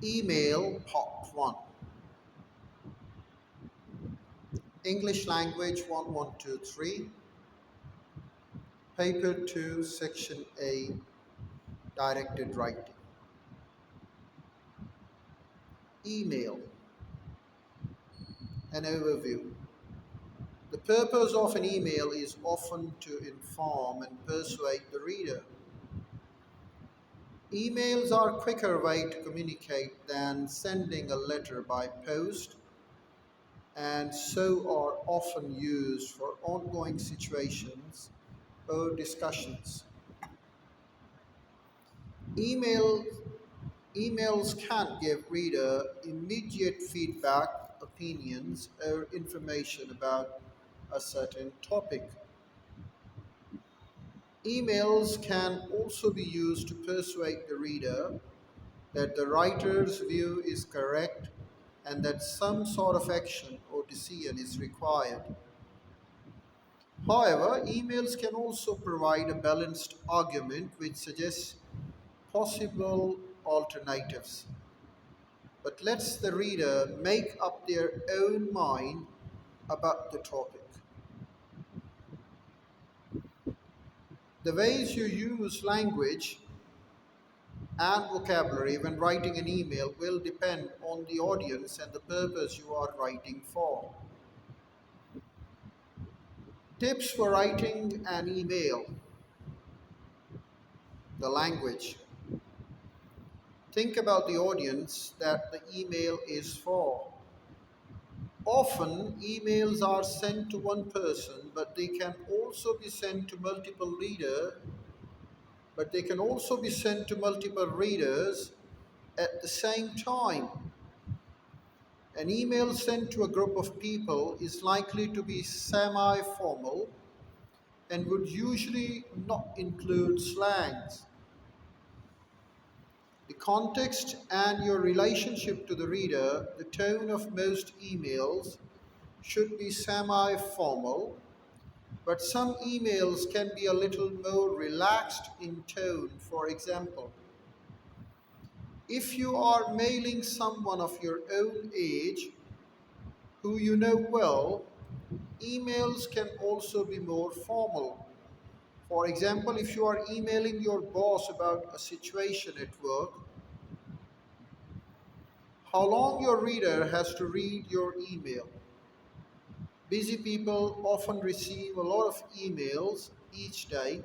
Email Part 1. English Language 1123. Paper 2, Section A. Directed Writing. Email. An overview. The purpose of an email is often to inform and persuade the reader. Emails are a quicker way to communicate than sending a letter by post and so are often used for ongoing situations or discussions. Email, Emails can give reader immediate feedback, opinions, or information about a certain topic. Emails can also be used to persuade the reader that the writer's view is correct and that some sort of action or decision is required. However, emails can also provide a balanced argument which suggests possible alternatives, but lets the reader make up their own mind about the topic. The ways you use language and vocabulary when writing an email will depend on the audience and the purpose you are writing for. Tips for writing an email. The language. Think about the audience that the email is for. Often, emails are sent to one person, but they can also be sent to multiple readers but they can also be sent to multiple readers at the same time. An email sent to a group of people is likely to be semi formal and would usually not include slangs. The context and your relationship to the reader, the tone of most emails should be semi formal, but some emails can be a little more relaxed in tone. For example, if you are mailing someone of your own age who you know well, emails can also be more formal. For example, if you are emailing your boss about a situation at work, how long your reader has to read your email. Busy people often receive a lot of emails each day,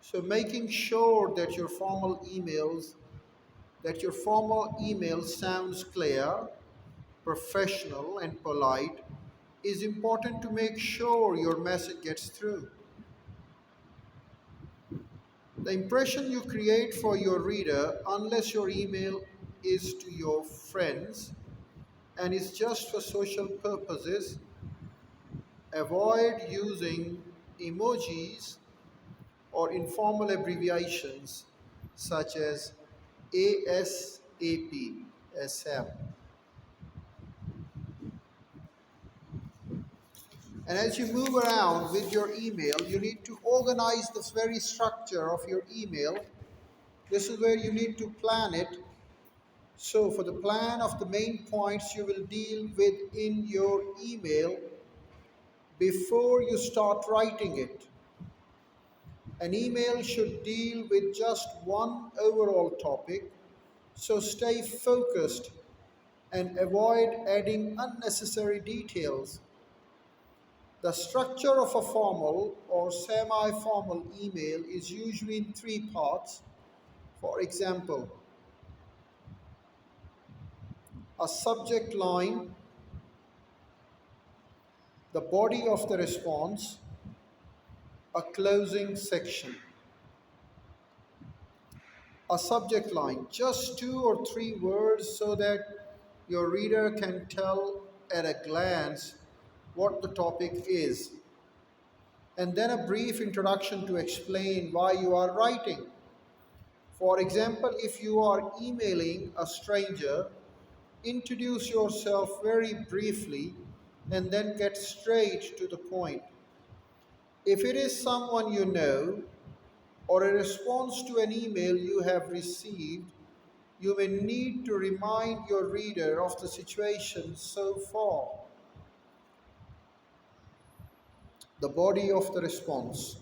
so making sure that your formal email sounds clear, professional, and polite is important to make sure your message gets through. The impression you create for your reader, unless your email is to your friends and is just for social purposes, avoid using emojis or informal abbreviations such as ASAP, SM. And as you move around with your email, you need to organize this very structure of your email. This is where you need to plan it. So, for the plan of the main points you will deal with in your email before you start writing it. An email should deal with just one overall topic, so stay focused and avoid adding unnecessary details. The structure of a formal or semi formal email is usually in three parts. For example, a subject line, the body of the response, a closing section. A subject line, just two or three words so that your reader can tell at a glance what the topic is. And then a brief introduction to explain why you are writing. For example, if you are emailing a stranger, introduce yourself very briefly and then get straight to the point. If it is someone you know or a response to an email you have received, you may need to remind your reader of the situation so far. The body of the response.